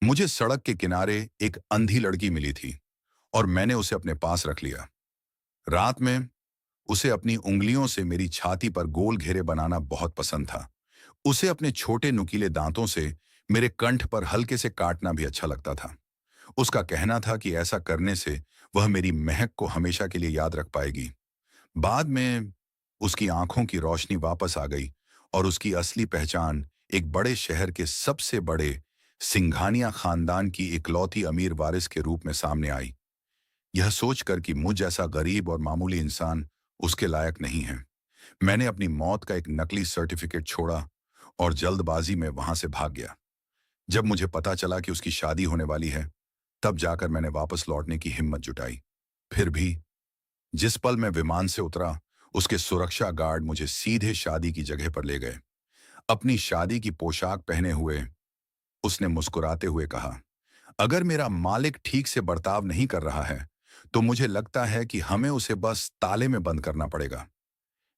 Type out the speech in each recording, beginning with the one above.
मुझे सड़क के किनारे एक अंधी लड़की मिली थी और मैंने उसे अपने पास रख लिया। रात में उसे अपनी उंगलियों से मेरी छाती पर गोल घेरे बनाना बहुत पसंद था। उसे अपने छोटे नुकीले दांतों से मेरे कंठ पर हल्के से काटना भी अच्छा लगता था। उसका कहना था कि ऐसा करने से वह मेरी महक को हमेशा के लिए याद रख पाएगी। बाद में उसकी आंखों की रोशनी वापस आ गई और उसकी असली पहचान एक बड़े शहर के सबसे बड़े सिंघानिया खानदान की इकलौती अमीर वारिस के रूप में सामने आई। यह सोचकर कि मुझ जैसा गरीब और मामूली इंसान उसके लायक नहीं है, मैंने अपनी मौत का एक नकली सर्टिफिकेट छोड़ा और जल्दबाजी में वहां से भाग गया। जब मुझे पता चला कि उसकी शादी होने वाली है, तब जाकर मैंने वापस लौटने की हिम्मत जुटाई। फिर भी जिस पल मैं विमान से उतरा, उसके सुरक्षा गार्ड मुझे सीधे शादी की जगह पर ले गए। अपनी शादी की पोशाक पहने हुए उसने मुस्कुराते हुए कहा, अगर मेरा मालिक ठीक से बर्ताव नहीं कर रहा है, तो मुझे लगता है कि हमें उसे बस ताले में बंद करना पड़ेगा।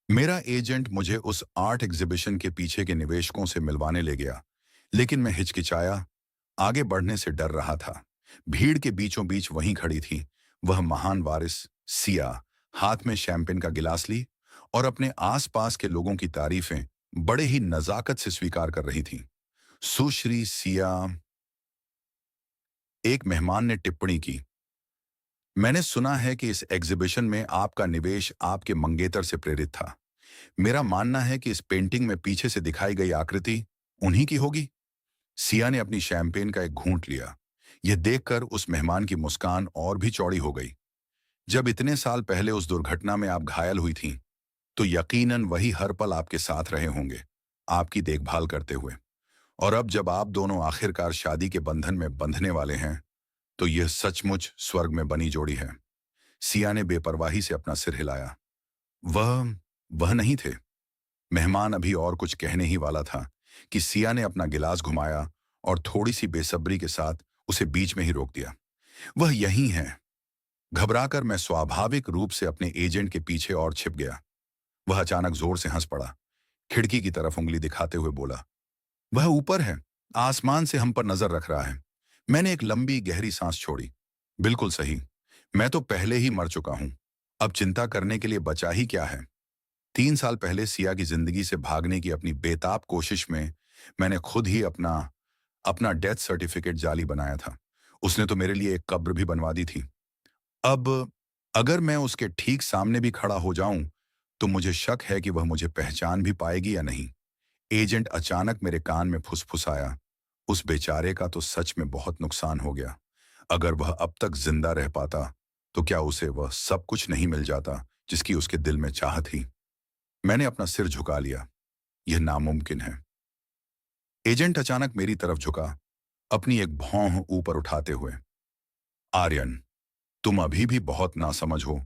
मेरा एजेंट मुझे उस आर्ट एग्जीबिशन के पीछे के निवेशकों से मिलवाने ले गया, लेकिन मैं हिचकिचाया, आगे बढ़ने से डर रहा था। भीड़ के बीचों बीच वहीं खड़ी थी वह महान वारिस, सिया, हाथ में शैंपेन का गिलास ली और अपने आसपास के लोगों की तारीफें बड़े ही नजाकत से स्वीकार कर रही थी। सुश्री सिया, एक मेहमान ने टिप्पणी की, मैंने सुना है कि इस एग्जीबिशन में आपका निवेश आपके मंगेतर से प्रेरित था। मेरा मानना है कि इस पेंटिंग में पीछे से दिखाई गई आकृति उन्हीं की होगी। सिया ने अपनी शैंपेन का एक घूंट लिया। यह देखकर उस मेहमान की मुस्कान और भी चौड़ी हो गई। जब इतने साल पहले उस दुर्घटना में आप घायल हुई थीं, तो यकीनन वही हर पल आपके साथ रहे होंगे, आपकी देखभाल करते हुए। और अब जब आप दोनों आखिरकार शादी के बंधन में बंधने वाले हैं, तो यह सचमुच स्वर्ग में बनी जोड़ी है। सिया ने बेपरवाही से अपना सिर हिलाया। वह वह नहीं थे। मेहमान अभी और कुछ कहने ही वाला था कि सिया ने अपना गिलास घुमाया और थोड़ी सी बेसब्री के साथ उसे बीच में ही रोक दिया। वह यही है। घबराकर मैं स्वाभाविक रूप से अपने एजेंट के पीछे और छिप गया। वह अचानक जोर से हंस पड़ा। खिड़की की तरफ उंगली दिखाते हुए बोला, वह ऊपर है, आसमान से हम पर नजर रख रहा है। मैंने एक लंबी गहरी सांस छोड़ी। बिल्कुल सही, मैं तो पहले ही मर चुका हूं। अब चिंता करने के लिए बचा ही क्या है। 3 साल पहले सिया की जिंदगी से भागने की अपनी बेताब कोशिश में मैंने खुद ही अपना अपना डेथ सर्टिफिकेट जाली बनाया था। उसने तो मेरे लिए एक कब्र भी बनवा दी थी। अब अगर मैं उसके ठीक सामने भी खड़ा हो जाऊं, तो मुझे शक है कि वह मुझे पहचान भी पाएगी या नहीं। एजेंट अचानक मेरे कान में फुसफुसाया, उस बेचारे का तो सच में बहुत नुकसान हो गया। अगर वह अब तक जिंदा रह पाता, तो क्या उसे वह सब कुछ नहीं मिल जाता जिसकी उसके दिल में चाह थी। मैंने अपना सिर झुका लिया। यह नामुमकिन है। एजेंट अचानक मेरी तरफ झुका, अपनी एक भौं ऊपर उठाते हुए। आर्यन, तुम अभी भी बहुत नासमझ हो।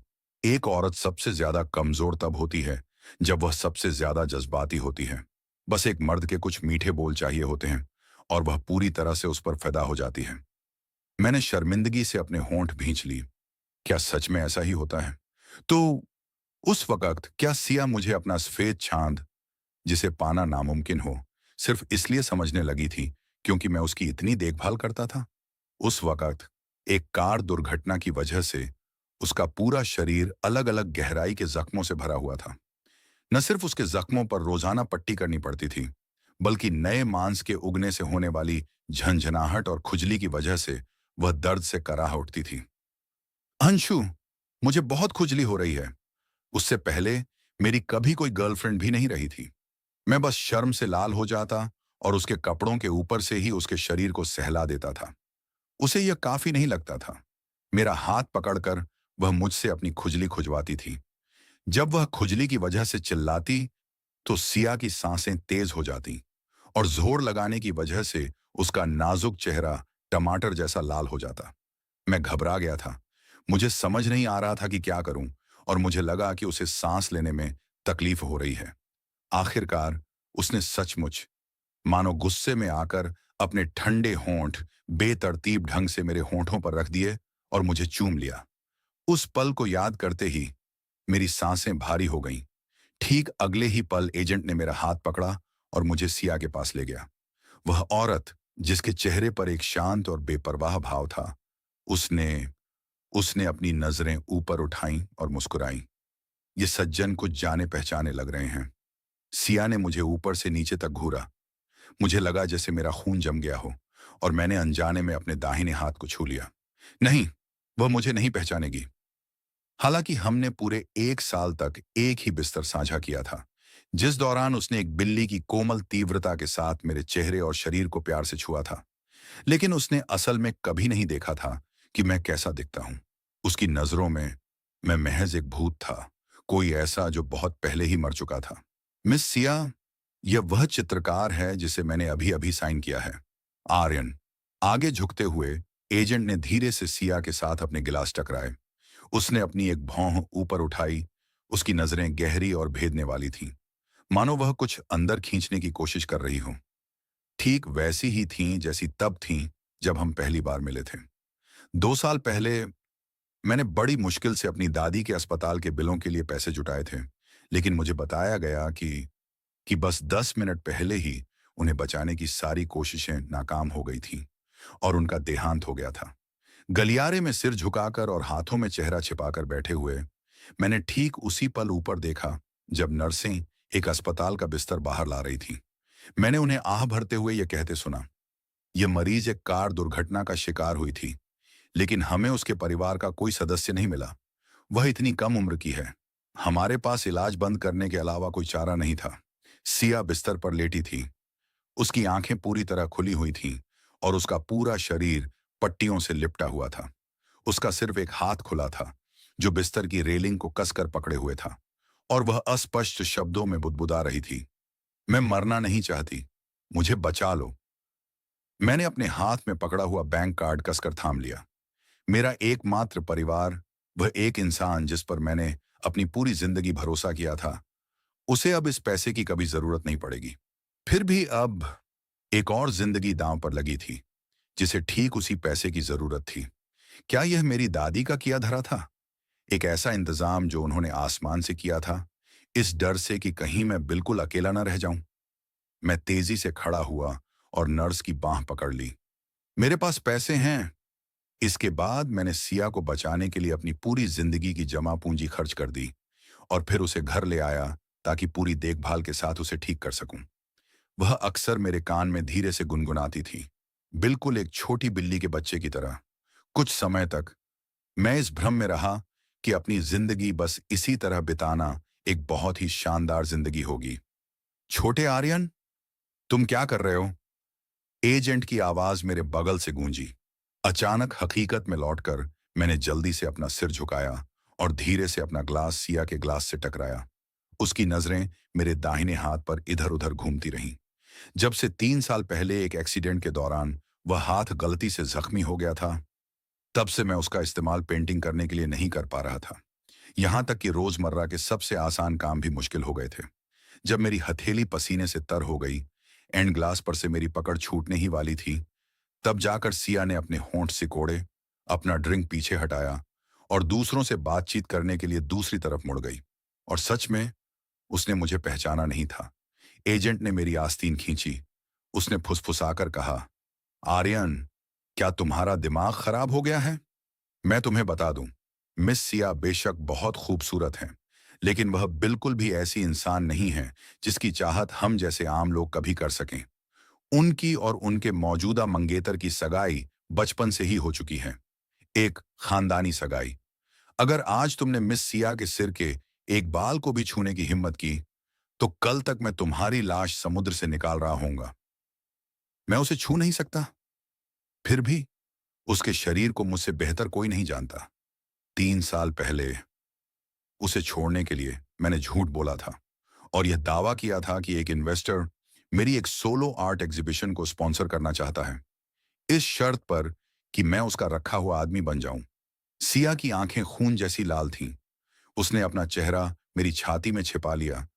एक औरत सबसे ज्यादा कमजोर तब होती है जब वह सबसे ज्यादा जज्बाती होती है। बस एक मर्द के कुछ मीठे बोल चाहिए होते हैं और वह पूरी तरह से उस पर फिदा हो जाती है। मैंने शर्मिंदगी से अपने होंठ भींच ली। क्या सच में ऐसा ही होता है? तो उस वक्त क्या सिया मुझे अपना सफेद चांद, जिसे पाना नामुमकिन हो, सिर्फ इसलिए समझने लगी थी क्योंकि मैं उसकी इतनी देखभाल करता था? उस वक्त एक कार दुर्घटना की वजह से उसका पूरा शरीर अलग अलग गहराई के जख्मों से भरा हुआ था। न सिर्फ उसके जख्मों पर रोजाना पट्टी करनी पड़ती थी, बल्कि नए मांस के उगने से होने वाली झंझनाहट और खुजली की वजह से वह दर्द से कराह उठती थी। अंशु, मुझे बहुत खुजली हो रही है। उससे पहले मेरी कभी कोई गर्लफ्रेंड भी नहीं रही थी। मैं बस शर्म से लाल हो जाता और उसके कपड़ों के ऊपर से ही उसके शरीर को सहला देता था। उसे यह काफी नहीं लगता था। मेरा हाथ पकड़कर वह मुझसे अपनी खुजली खुजवाती थी। जब वह खुजली की वजह से चिल्लाती, तो सिया की सांसें तेज हो जाती और जोर लगाने की वजह से उसका नाजुक चेहरा टमाटर जैसा लाल हो जाता। मैं घबरा गया था। मुझे समझ नहीं आ रहा था कि क्या करूं, और मुझे लगा कि उसे सांस लेने में तकलीफ हो रही है। आखिरकार उसने सचमुच, मानो गुस्से में आकर, अपने ठंडे होंठ बेतरतीब ढंग से मेरे होंठों पर रख दिए और मुझे चूम लिया। उस पल को याद करते ही मेरी सांसें भारी हो गईं। ठीक अगले ही पल एजेंट ने मेरा हाथ पकड़ा और मुझे सिया के पास ले गया। वह औरत जिसके चेहरे पर एक शांत और बेपरवाह भाव था। उसने उसने अपनी नजरें ऊपर उठाईं और मुस्कुराईं। ये सज्जन कुछ जाने पहचाने लग रहे हैं। सिया ने मुझे ऊपर से नीचे तक घूरा। मुझे लगा जैसे मेरा खून जम गया हो और मैंने अनजाने में अपने दाहिने हाथ को छू लिया। नहीं, वह मुझे नहीं पहचानेगी। हालांकि हमने पूरे 1 साल तक एक ही बिस्तर साझा किया था, जिस दौरान उसने एक बिल्ली की कोमल तीव्रता के साथ मेरे चेहरे और शरीर को प्यार से छुआ था। लेकिन उसने असल में कभी नहीं देखा था कि मैं कैसा दिखता हूं। उसकी नजरों में मैं महज एक भूत था, कोई ऐसा जो बहुत पहले ही मर चुका था। मिस सिया, यह वह चित्रकार है जिसे मैंने अभी अभी साइन किया है। आर्यन। आगे झुकते हुए एजेंट ने धीरे से सिया के साथ अपने गिलास टकराए। उसने अपनी एक भौं ऊपर उठाई। उसकी नजरें गहरी और भेदने वाली थीं, मानो वह कुछ अंदर खींचने की कोशिश कर रही हो। ठीक वैसी ही थीं जैसी तब थीं जब हम पहली बार मिले थे। 2 साल पहले मैंने बड़ी मुश्किल से अपनी दादी के अस्पताल के बिलों के लिए पैसे जुटाए थे, लेकिन मुझे बताया गया कि बस 10 मिनट पहले ही उन्हें बचाने की सारी कोशिशें नाकाम हो गई थीं और उनका देहांत हो गया था। गलियारे में सिर झुकाकर और हाथों में चेहरा छिपाकर बैठे हुए मैंने ठीक उसी पल ऊपर देखा जब नर्सें एक अस्पताल का बिस्तर बाहर ला रही थीं। मैंने उन्हें आह भरते हुए यह कहते सुना, यह मरीज एक कार दुर्घटना का शिकार हुई थी, लेकिन हमें उसके परिवार का कोई सदस्य नहीं मिला। वह इतनी कम उम्र की है। हमारे पास इलाज बंद करने के अलावा कोई चारा नहीं था। सिया बिस्तर पर लेटी थी। उसकी आंखें पूरी तरह खुली हुई थीं और उसका पूरा शरीर पट्टियों से लिपटा हुआ था। उसका सिर्फ एक हाथ खुला था, जो बिस्तर की रेलिंग को कसकर पकड़े हुए था, और वह अस्पष्ट शब्दों में बुदबुदा रही थी, मैं मरना नहीं चाहती, मुझे बचा लो। मैंने अपने हाथ में पकड़ा हुआ बैंक कार्ड कसकर थाम लिया। मेरा एकमात्र परिवार, वह एक इंसान जिस पर मैंने अपनी पूरी जिंदगी भरोसा किया था, उसे अब इस पैसे की कभी जरूरत नहीं पड़ेगी। फिर भी अब एक और जिंदगी दांव पर लगी थी, जिसे ठीक उसी पैसे की जरूरत थी। क्या यह मेरी दादी का किया धरा था? एक ऐसा इंतजाम जो उन्होंने आसमान से किया था, इस डर से कि कहीं मैं बिल्कुल अकेला न रह जाऊं। मैं तेजी से खड़ा हुआ और नर्स की बांह पकड़ ली। मेरे पास पैसे हैं। इसके बाद मैंने सिया को बचाने के लिए अपनी पूरी जिंदगी की जमा पूंजी खर्च कर दी और फिर उसे घर ले आया ताकि पूरी देखभाल के साथ उसे ठीक कर सकूं। वह अक्सर मेरे कान में धीरे से गुनगुनाती थी, बिल्कुल एक छोटी बिल्ली के बच्चे की तरह। कुछ समय तक मैं इस भ्रम में रहा कि अपनी जिंदगी बस इसी तरह बिताना एक बहुत ही शानदार जिंदगी होगी। छोटे आर्यन, तुम क्या कर रहे हो? एजेंट की आवाज मेरे बगल से गूंजी। अचानक हकीकत में लौटकर मैंने जल्दी से अपना सिर झुकाया और धीरे से अपना ग्लास सिया के ग्लास से टकराया। उसकी नजरें मेरे दाहिने हाथ पर इधर उधर घूमती रहीं। जब से 3 साल पहले एक एक्सीडेंट के दौरान वह हाथ गलती से जख्मी हो गया था, तब से मैं उसका इस्तेमाल पेंटिंग करने के लिए नहीं कर पा रहा था। यहां तक कि रोजमर्रा के सबसे आसान काम भी मुश्किल हो गए थे। जब मेरी हथेली पसीने से तर हो गई, एंड ग्लास पर से मेरी पकड़ छूटने ही वाली थी, तब जाकर सिया ने अपने होंठ सिकोड़े, अपना ड्रिंक पीछे हटाया और दूसरों से बातचीत करने के लिए दूसरी तरफ मुड़ गई। और सच में उसने मुझे पहचाना नहीं था। एजेंट ने मेरी आस्तीन खींची। उसने फुसफुसाकर कहा, आर्यन, क्या तुम्हारा दिमाग खराब हो गया है? मैं तुम्हें बता दूं, मिस सिया बेशक बहुत खूबसूरत हैं, लेकिन वह बिल्कुल भी ऐसी इंसान नहीं है जिसकी चाहत हम जैसे आम लोग कभी कर सकें। उनकी और उनके मौजूदा मंगेतर की सगाई बचपन से ही हो चुकी है, एक खानदानी सगाई। अगर आज तुमने मिस सिया के सिर के एक बाल को भी छूने की हिम्मत की, तो कल तक मैं तुम्हारी लाश समुद्र से निकाल रहा होऊंगा। मैं उसे छू नहीं सकता। फिर भी उसके शरीर को मुझसे बेहतर कोई नहीं जानता। 3 साल पहले उसे छोड़ने के लिए मैंने झूठ बोला था और यह दावा किया था कि एक इन्वेस्टर मेरी एक सोलो आर्ट एग्जीबिशन को स्पॉन्सर करना चाहता है, इस शर्त पर कि मैं उसका रखा हुआ आदमी बन जाऊं। सिया की आंखें खून जैसी लाल थीं। उसने अपना चेहरा मेरी छाती में छिपा लिया,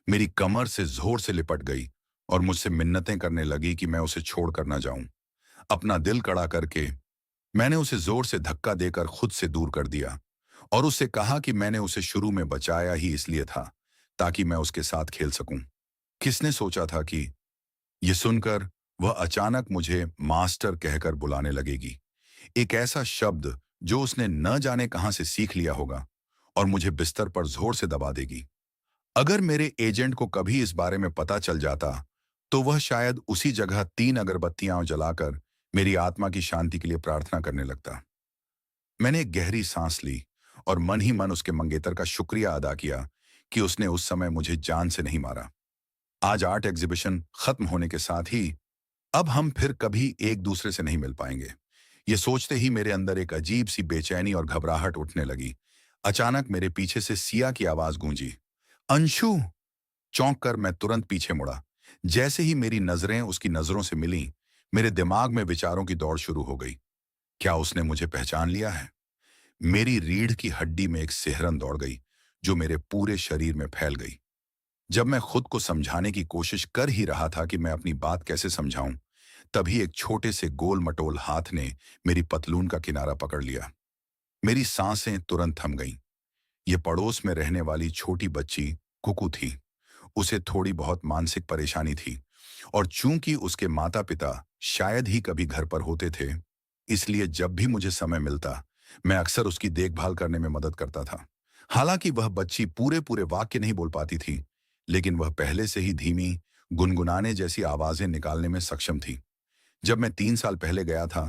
मेरी कमर से जोर से लिपट गई और मुझसे मिन्नतें करने लगी कि मैं उसे छोड़कर न जाऊं। अपना दिल कड़ा करके मैंने उसे जोर से धक्का देकर खुद से दूर कर दिया और उससे कहा कि मैंने उसे शुरू में बचाया ही इसलिए था ताकि मैं उसके साथ खेल सकूं। किसने सोचा था कि ये सुनकर वह अचानक मुझे मास्टर कहकर बुलाने लगेगी। एक ऐसा शब्द जो उसने न जाने कहां से सीख लिया होगा, और मुझे बिस्तर पर जोर से दबा देगी। अगर मेरे एजेंट को कभी इस बारे में पता चल जाता, तो वह शायद उसी जगह 3 अगरबत्तियां जलाकर मेरी आत्मा की शांति के लिए प्रार्थना करने लगता। मैंने एक गहरी सांस ली और मन ही मन उसके मंगेतर का शुक्रिया अदा किया कि उसने उस समय मुझे जान से नहीं मारा। आज आर्ट एग्जीबिशन खत्म होने के साथ ही अब हम फिर कभी एक दूसरे से नहीं मिल पाएंगे। ये सोचते ही मेरे अंदर एक अजीब सी बेचैनी और घबराहट उठने लगी। अचानक मेरे पीछे से सिया की आवाज गूंजी, अंशु। चौंक कर मैं तुरंत पीछे मुड़ा। जैसे ही मेरी नजरें उसकी नजरों से मिलीं, मेरे दिमाग में विचारों की दौड़ शुरू हो गई। क्या उसने मुझे पहचान लिया है? मेरी रीढ़ की हड्डी में एक सिहरन दौड़ गई, जो मेरे पूरे शरीर में फैल गई। जब मैं खुद को समझाने की कोशिश कर ही रहा था कि मैं अपनी बात कैसे समझाऊं, तभी एक छोटे से गोल मटोल हाथ ने मेरी पतलून का किनारा पकड़ लिया। मेरी सांसें तुरंत थम गईं। ये पड़ोस में रहने वाली छोटी बच्ची कुकू थी। उसे थोड़ी बहुत मानसिक परेशानी थी, और चूंकि उसके माता पिता शायद ही कभी घर पर होते थे, इसलिए जब भी मुझे समय मिलता, मैं अक्सर उसकी देखभाल करने में मदद करता था। हालांकि वह बच्ची पूरे पूरे वाक्य नहीं बोल पाती थी, लेकिन वह पहले से ही धीमी, गुनगुनाने जैसी आवाजें निकालने में सक्षम थी। जब मैं 3 साल पहले गया था,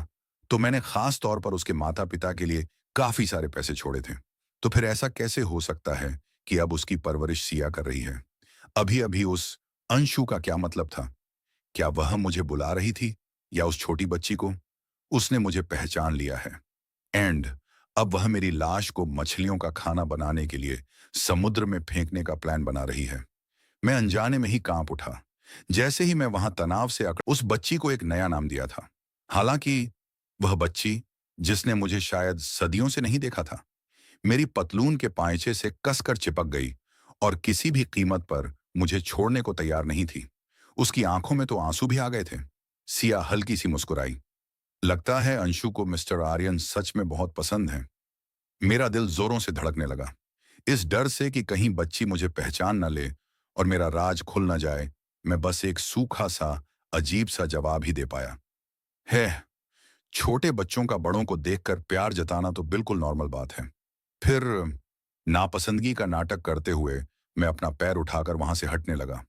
तो मैंने खास तौर पर उसके माता पिता के लिए काफी सारे पैसे छोड़े थे। तो फिर ऐसा कैसे हो सकता है कि अब उसकी परवरिश सिया कर रही है? अभी अभी उस अंशु का क्या मतलब था? क्या वह मुझे बुला रही थी, या उस छोटी बच्ची को? उसने मुझे पहचान लिया है। एंड अब वह मेरी लाश को मछलियों का खाना बनाने के लिए समुद्र में फेंकने का प्लान बना रही है। मैं अनजाने में ही कांप उठा। जैसे ही मैं वहां तनाव से उस बच्ची को एक नया नाम दिया था। हालांकि वह बच्ची, जिसने मुझे शायद सदियों से नहीं देखा था, मेरी पतलून के पांचे से कसकर चिपक गई और किसी भी कीमत पर मुझे छोड़ने को तैयार नहीं थी। उसकी आंखों में तो आंसू भी आ गए थे। सिया हल्की सी मुस्कुराई। लगता है अंशु को मिस्टर आर्यन सच में बहुत पसंद है। मेरा दिल जोरों से धड़कने लगा। इस डर से कि कहीं बच्ची मुझे पहचान न ले और मेरा राज खुल न जाए, मैं बस एक सूखा सा अजीब सा जवाब ही दे पाया। है, छोटे बच्चों का बड़ों को देखकर प्यार जताना तो बिल्कुल नॉर्मल बात है। फिर नापसंदगी का नाटक करते हुए मैं अपना पैर उठाकर वहां से हटने लगा।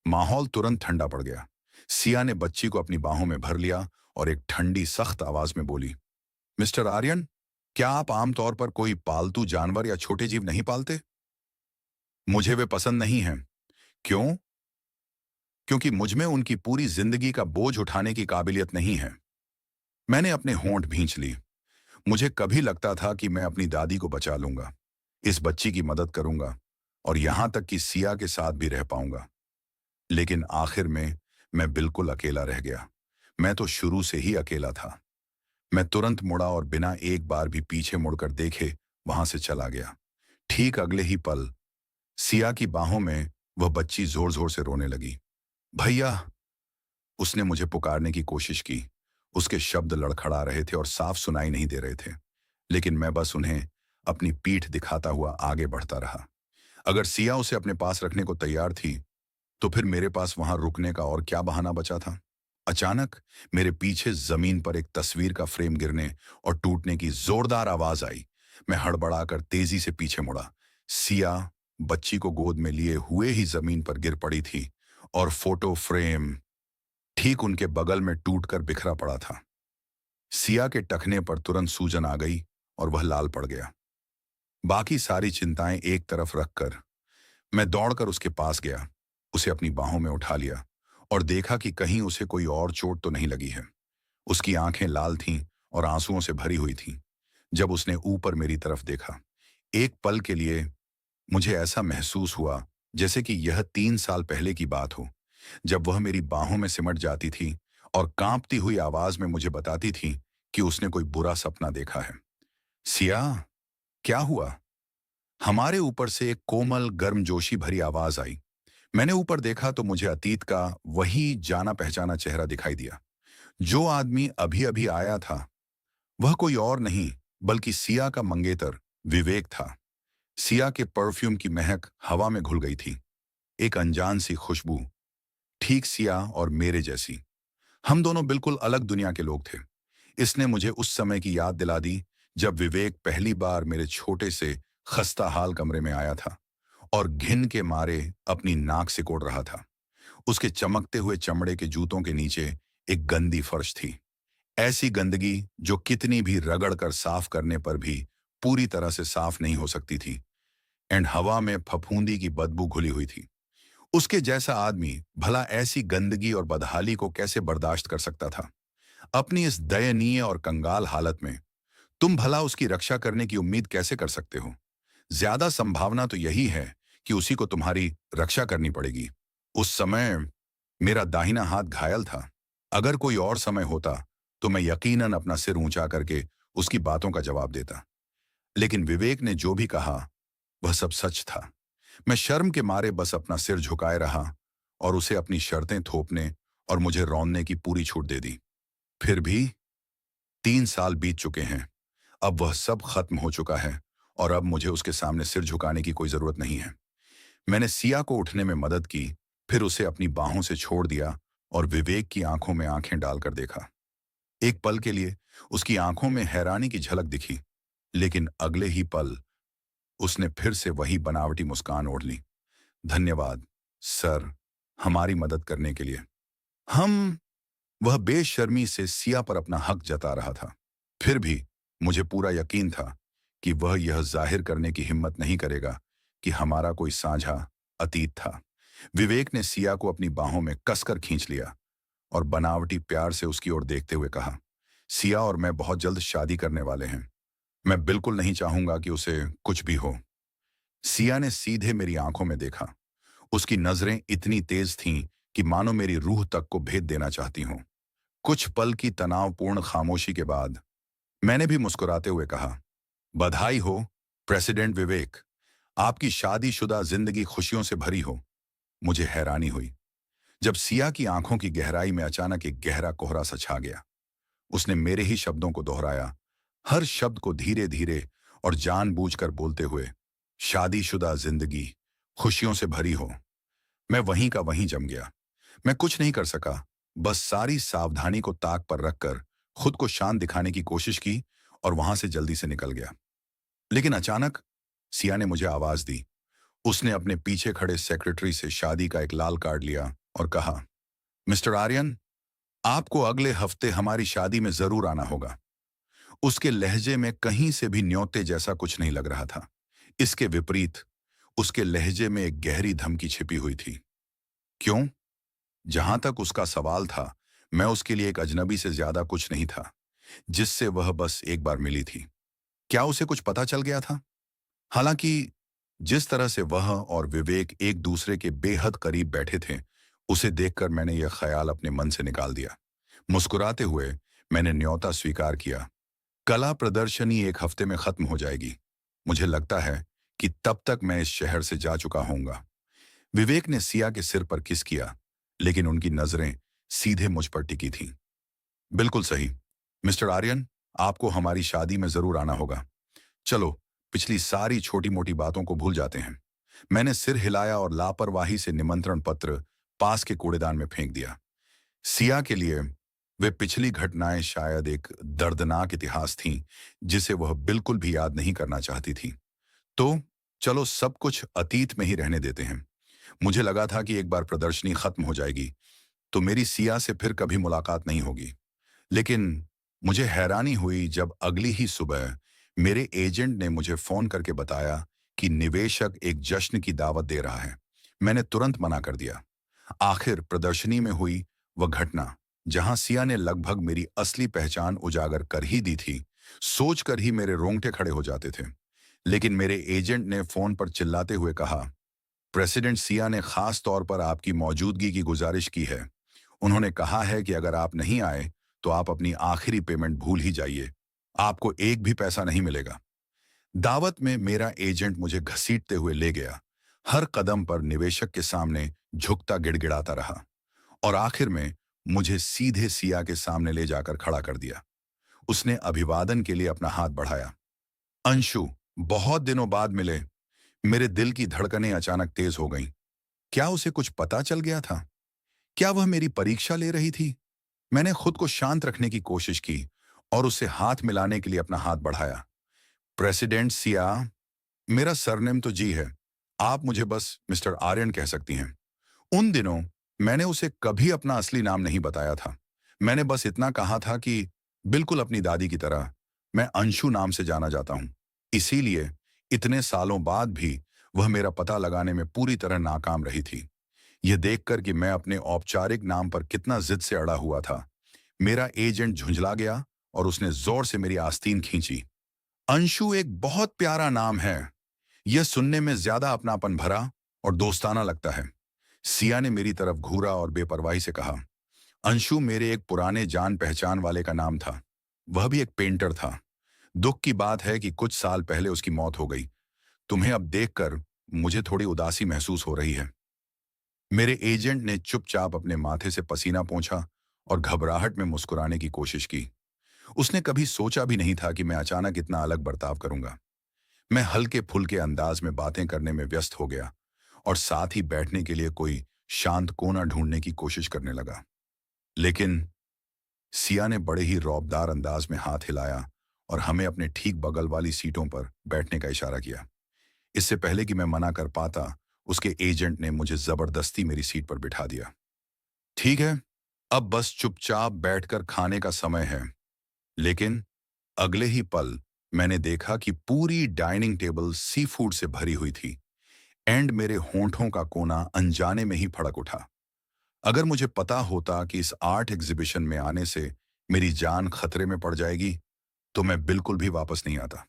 माहौल तुरंत ठंडा पड़ गया। सिया ने बच्ची को अपनी बाहों में भर लिया और एक ठंडी सख्त आवाज में बोली, मिस्टर आर्यन, क्या आप आमतौर पर कोई पालतू जानवर या छोटे जीव नहीं पालते? मुझे वे पसंद नहीं हैं। क्यों? क्योंकि मुझमें उनकी पूरी जिंदगी का बोझ उठाने की काबिलियत नहीं है। मैंने अपने होंठ भींच ली। मुझे कभी लगता था कि मैं अपनी दादी को बचा लूंगा, इस बच्ची की मदद करूंगा, और यहां तक कि सिया के साथ भी रह पाऊंगा। लेकिन आखिर में मैं बिल्कुल अकेला रह गया। मैं तो शुरू से ही अकेला था। मैं तुरंत मुड़ा और बिना एक बार भी पीछे मुड़कर देखे वहां से चला गया। ठीक अगले ही पल सिया की बाहों में वह बच्ची जोर जोर से रोने लगी। भैया! उसने मुझे पुकारने की कोशिश की। उसके शब्द लड़खड़ा रहे थे और साफ सुनाई नहीं दे रहे थे, लेकिन मैं बस उन्हें अपनी पीठ दिखाता हुआ आगे बढ़ता रहा। अगर सिया उसे अपने पास रखने को तैयार थी, तो फिर मेरे पास वहां रुकने का और क्या बहाना बचा था? अचानक मेरे पीछे जमीन पर एक तस्वीर का फ्रेम गिरने और टूटने की जोरदार आवाज आई। मैं हड़बड़ाकर तेजी से पीछे मुड़ा। सिया बच्ची को गोद में लिए हुए ही जमीन पर गिर पड़ी थी, और फोटो फ्रेम ठीक उनके बगल में टूटकर बिखरा पड़ा था। सिया के टखने पर तुरंत सूजन आ गई और वह लाल पड़ गया। बाकी सारी चिंताएं एक तरफ रखकर मैं दौड़कर उसके पास गया, उसे अपनी बाहों में उठा लिया और देखा कि कहीं उसे कोई और चोट तो नहीं लगी है। उसकी आंखें लाल थीं और आंसुओं से भरी हुई थीं। जब उसने ऊपर मेरी तरफ देखा, एक पल के लिए मुझे ऐसा महसूस हुआ जैसे कि यह 3 साल पहले की बात हो, जब वह मेरी बाहों में सिमट जाती थी और कांपती हुई आवाज में मुझे बताती थी कि उसने कोई बुरा सपना देखा है। सिया, क्या हुआ? हमारे ऊपर से एक कोमल गर्मजोशी भरी आवाज आई। मैंने ऊपर देखा तो मुझे अतीत का वही जाना पहचाना चेहरा दिखाई दिया। जो आदमी अभी अभी आया था, वह कोई और नहीं बल्कि सिया का मंगेतर विवेक था। सिया के परफ्यूम की महक हवा में घुल गई थी, एक अनजान सी खुशबू, ठीक सिया और मेरे जैसी। हम दोनों बिल्कुल अलग दुनिया के लोग थे। इसने मुझे उस समय की याद दिला दी जब विवेक पहली बार मेरे छोटे से खस्ता हाल कमरे में आया था और घिन के मारे अपनी नाक सिकोड़ रहा था। उसके चमकते हुए चमड़े के जूतों के नीचे एक गंदी फर्श थी। ऐसी गंदगी जो कितनी भी रगड़ कर साफ करने पर भी पूरी तरह से साफ नहीं हो सकती थी। एंड हवा में फफूंदी की बदबू घुली हुई थी। उसके जैसा आदमी भला ऐसी गंदगी और बदहाली को कैसे बर्दाश्त कर सकता था? अपनी इस दयनीय और कंगाल हालत में तुम भला उसकी रक्षा करने की उम्मीद कैसे कर सकते हो? ज्यादा संभावना तो यही है कि उसी को तुम्हारी रक्षा करनी पड़ेगी। उस समय मेरा दाहिना हाथ घायल था। अगर कोई और समय होता तो मैं यकीनन अपना सिर ऊंचा करके उसकी बातों का जवाब देता। लेकिन विवेक ने जो भी कहा वह सब सच था। मैं शर्म के मारे बस अपना सिर झुकाए रहा और उसे अपनी शर्तें थोपने और मुझे रौंदने की पूरी छूट दे दी। फिर भी 3 साल बीत चुके हैं। अब वह सब खत्म हो चुका है और अब मुझे उसके सामने सिर झुकाने की कोई जरूरत नहीं है। मैंने सिया को उठने में मदद की, फिर उसे अपनी बाहों से छोड़ दिया और विवेक की आंखों में आंखें डालकर देखा। एक पल के लिए उसकी आंखों में हैरानी की झलक दिखी, लेकिन अगले ही पल उसने फिर से वही बनावटी मुस्कान ओढ़ ली। धन्यवाद सर, हमारी मदद करने के लिए। हम वह बेशर्मी से सिया पर अपना हक जता रहा था। फिर भी मुझे पूरा यकीन था कि वह यह जाहिर करने की हिम्मत नहीं करेगा कि हमारा कोई साझा अतीत था। विवेक ने सिया को अपनी बाहों में कसकर खींच लिया और बनावटी प्यार से उसकी ओर देखते हुए कहा, सिया और मैं बहुत जल्द शादी करने वाले हैं। मैं बिल्कुल नहीं चाहूंगा कि उसे कुछ भी हो। सिया ने सीधे मेरी आंखों में देखा। उसकी नजरें इतनी तेज थीं कि मानो मेरी रूह तक को भेद देना चाहती हों। कुछ पल की तनावपूर्ण खामोशी के बाद मैंने भी मुस्कुराते हुए कहा, बधाई हो प्रेसिडेंट विवेक, आपकी शादीशुदा जिंदगी खुशियों से भरी हो। मुझे हैरानी हुई जब सिया की आंखों की गहराई में अचानक एक गहरा कोहरा सा छा गया। उसने मेरे ही शब्दों को दोहराया, हर शब्द को धीरे धीरे और जानबूझकर बोलते हुए, शादीशुदा जिंदगी खुशियों से भरी हो। मैं वहीं का वहीं जम गया। मैं कुछ नहीं कर सका, बस सारी सावधानी को ताक पर रखकर खुद को शांत दिखाने की कोशिश की और वहां से जल्दी से निकल गया। लेकिन अचानक सिया ने मुझे आवाज दी। उसने अपने पीछे खड़े सेक्रेटरी से शादी का एक लाल कार्ड लिया और कहा, मिस्टर आर्यन, आपको अगले हफ्ते हमारी शादी में जरूर आना होगा। उसके लहजे में कहीं से भी न्योते जैसा कुछ नहीं लग रहा था। इसके विपरीत उसके लहजे में एक गहरी धमकी छिपी हुई थी। क्यों? जहां तक उसका सवाल था, मैं उसके लिए एक अजनबी से ज्यादा कुछ नहीं था, जिससे वह बस एक बार मिली थी। क्या उसे कुछ पता चल गया था? हालांकि जिस तरह से वह और विवेक एक दूसरे के बेहद करीब बैठे थे, उसे देखकर मैंने यह ख्याल अपने मन से निकाल दिया। मुस्कुराते हुए मैंने न्योता स्वीकार किया। कला प्रदर्शनी एक हफ्ते में खत्म हो जाएगी। मुझे लगता है कि तब तक मैं इस शहर से जा चुका होऊंगा। विवेक ने सिया के सिर पर किस किया, लेकिन उनकी नजरें सीधे मुझ पर टिकी थीं। बिल्कुल सही मिस्टर आर्यन, आपको हमारी शादी में जरूर आना होगा। चलो पिछली सारी छोटी मोटी बातों को भूल जाते हैं। मैंने सिर हिलाया और लापरवाही से निमंत्रण पत्र पास के कूड़ेदान में फेंक दिया। सिया के लिए वे पिछली घटनाएं शायद एक दर्दनाक इतिहास थीं, जिसे वह बिल्कुल भी याद नहीं करना चाहती थी। तो चलो सब कुछ अतीत में ही रहने देते हैं। मुझे लगा था कि एक बार प्रदर्शनी खत्म हो जाएगी तो मेरी सिया से फिर कभी मुलाकात नहीं होगी। लेकिन मुझे हैरानी हुई जब अगली ही सुबह मेरे एजेंट ने मुझे फोन करके बताया कि निवेशक एक जश्न की दावत दे रहा है। मैंने तुरंत मना कर दिया। आखिर प्रदर्शनी में हुई वह घटना, जहां सिया ने लगभग मेरी असली पहचान उजागर कर ही दी थी, सोचकर ही मेरे रोंगटे खड़े हो जाते थे। लेकिन मेरे एजेंट ने फोन पर चिल्लाते हुए कहा, प्रेसिडेंट सिया ने खास तौर पर आपकी मौजूदगी की गुजारिश की है। उन्होंने कहा है कि अगर आप नहीं आए तो आप अपनी आखिरी पेमेंट भूल ही जाइए। आपको एक भी पैसा नहीं मिलेगा। दावत में मेरा एजेंट मुझे घसीटते हुए ले गया। हर कदम पर निवेशक के सामने झुकता गिड़गिड़ाता रहा और आखिर में मुझे सीधे सिया के सामने ले जाकर खड़ा कर दिया। उसने अभिवादन के लिए अपना हाथ बढ़ाया। अंशु, बहुत दिनों बाद मिले। मेरे दिल की धड़कनें अचानक तेज हो गईं। क्या उसे कुछ पता चल गया था? क्या वह मेरी परीक्षा ले रही थी? मैंने खुद को शांत रखने की कोशिश की और उससे हाथ मिलाने के लिए अपना हाथ बढ़ाया। प्रेसिडेंट सिया, मेरा सरनेम तो जी है। आप मुझे बस मिस्टर आर्यन कह सकती हैं। उन दिनों मैंने उसे कभी अपना असली नाम नहीं बताया था। मैंने बस इतना कहा था कि बिल्कुल अपनी दादी की तरह मैं अंशु नाम से जाना जाता हूं। इसीलिए इतने सालों बाद भी वह मेरा पता लगाने में पूरी तरह नाकाम रही थी। यह देखकर कि मैं अपने औपचारिक नाम पर कितना जिद से अड़ा हुआ था, मेरा एजेंट झुंझला गया और उसने जोर से मेरी आस्तीन खींची। अंशु एक बहुत प्यारा नाम है। यह सुनने में ज्यादा अपनापन भरा और दोस्ताना लगता है। सिया ने मेरी तरफ घूरा और बेपरवाही से कहा, अंशु मेरे एक पुराने जान पहचान वाले का नाम था। वह भी एक पेंटर था। दुख की बात है कि कुछ साल पहले उसकी मौत हो गई। तुम्हें अब देखकर मुझे थोड़ी उदासी महसूस हो रही है। मेरे एजेंट ने चुपचाप अपने माथे से पसीना पोंछा और घबराहट में मुस्कुराने की कोशिश की। उसने कभी सोचा भी नहीं था कि मैं अचानक इतना अलग बर्ताव करूंगा। मैं हल्के फुल्के अंदाज में बातें करने में व्यस्त हो गया और साथ ही बैठने के लिए कोई शांत कोना ढूंढने की कोशिश करने लगा। लेकिन सिया ने बड़े ही रौबदार अंदाज में हाथ हिलाया और हमें अपने ठीक बगल वाली सीटों पर बैठने का इशारा किया। इससे पहले कि मैं मना कर पाता, उसके एजेंट ने मुझे जबरदस्ती मेरी सीट पर बिठा दिया। ठीक है, अब बस चुपचाप बैठकर खाने का समय है। लेकिन अगले ही पल मैंने देखा कि पूरी डाइनिंग टेबल सी फूड से भरी हुई थी। एंड मेरे होंठों का कोना अनजाने में ही फड़क उठा। अगर मुझे पता होता कि इस आर्ट एग्जीबिशन में आने से मेरी जान खतरे में पड़ जाएगी, तो मैं बिल्कुल भी वापस नहीं आता।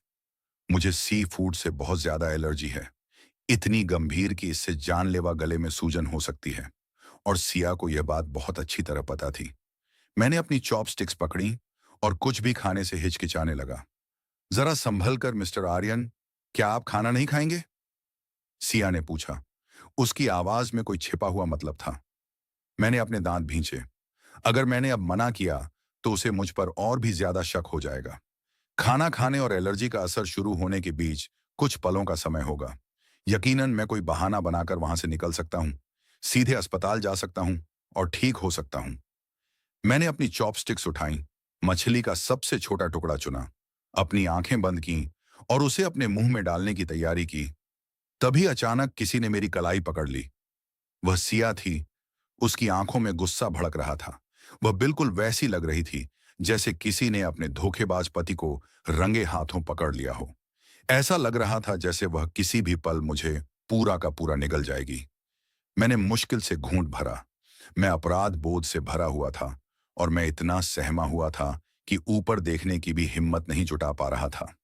मुझे सी फूड से बहुत ज्यादा एलर्जी है, इतनी गंभीर कि इससे जानलेवा गले में सूजन हो सकती है। और सिया को यह बात बहुत अच्छी तरह पता थी। मैंने अपनी चॉपस्टिक्स पकड़ी और कुछ भी खाने से हिचकिचाने लगा। जरा संभल कर मिस्टर आर्यन, क्या आप खाना नहीं खाएंगे? सिया ने पूछा। उसकी आवाज में कोई छिपा हुआ मतलब था। मैंने अपने दांत भींचे। अगर मैंने अब मना किया तो उसे मुझ पर और भी ज्यादा शक हो जाएगा। खाना खाने और एलर्जी का असर शुरू होने के बीच कुछ पलों का समय होगा। यकीनन मैं कोई बहाना बनाकर वहां से निकल सकता हूं, सीधे अस्पताल जा सकता हूं और ठीक हो सकता हूं। मैंने अपनी चॉपस्टिक्स उठाई, मछली का सबसे छोटा टुकड़ा चुना, अपनी आंखें बंद की और उसे अपने मुंह में डालने की तैयारी की। तभी अचानक किसी ने मेरी कलाई पकड़ ली। वह सिया थी। उसकी आंखों में गुस्सा भड़क रहा था। वह बिल्कुल वैसी लग रही थी जैसे किसी ने अपने धोखेबाज पति को रंगे हाथों पकड़ लिया हो। ऐसा लग रहा था जैसे वह किसी भी पल मुझे पूरा का पूरा निगल जाएगी। मैंने मुश्किल से घूंट भरा। मैं अपराध बोध से भरा हुआ था और मैं इतना सहमा हुआ था कि ऊपर देखने की भी हिम्मत नहीं जुटा पा रहा था।